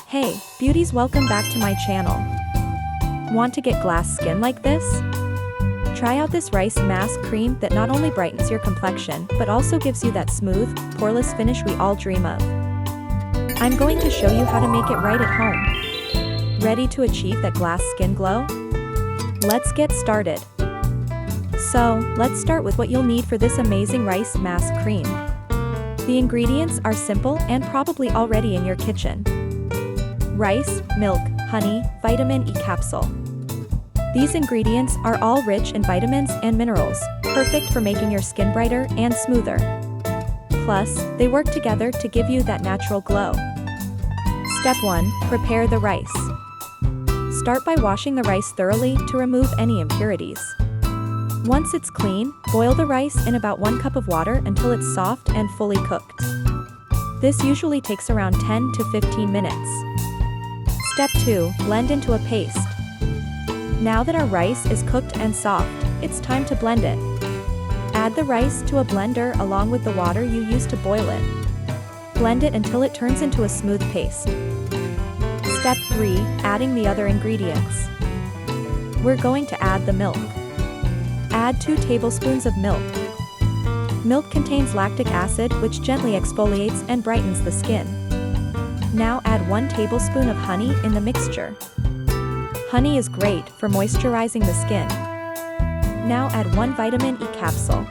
Hey, beauties, welcome back to my channel. Want to get glass skin like this? Try out this rice mask cream that not only brightens your complexion, but also gives you that smooth, poreless finish we all dream of. I'm going to show you how to make it right at home. Ready to achieve that glass skin glow? Let's get started. So, let's start with what you'll need for this amazing rice mask cream. The ingredients are simple and probably already in your kitchen. Rice, milk, honey, vitamin E capsule. These ingredients are all rich in vitamins and minerals, perfect for making your skin brighter and smoother. Plus, they work together to give you that natural glow. Step 1. Prepare the rice. Start by washing the rice thoroughly to remove any impurities. Once it's clean, boil the rice in about 1 cup of water until it's soft and fully cooked. This usually takes around 10 to 15 minutes. Step 2. Blend into a paste. Now that our rice is cooked and soft, it's time to blend it. Add the rice to a blender along with the water you used to boil it. Blend it until it turns into a smooth paste. Step 3. Adding the other ingredients. We're going to add the milk. Add 2 tablespoons of milk. Milk contains lactic acid, which gently exfoliates and brightens the skin. Now add 1 tablespoon of honey in the mixture. Honey is great for moisturizing the skin. Now add 1 vitamin E capsule.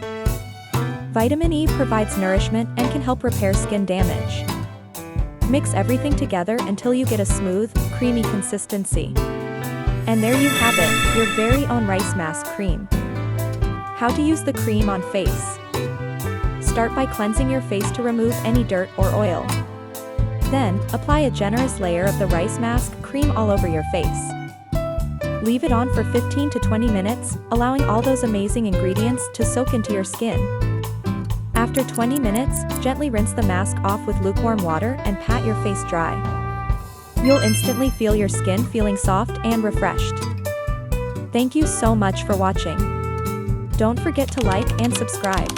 Vitamin E provides nourishment and can help repair skin damage. Mix everything together until you get a smooth, creamy consistency. And there you have it, your very own rice mask cream. How to use the cream on face. Start by cleansing your face to remove any dirt or oil. Then, apply a generous layer of the rice mask cream all over your face. Leave it on for 15 to 20 minutes, allowing all those amazing ingredients to soak into your skin. After 20 minutes, gently rinse the mask off with lukewarm water and pat your face dry. You'll instantly feel your skin feeling soft and refreshed. Thank you so much for watching. Don't forget to like and subscribe.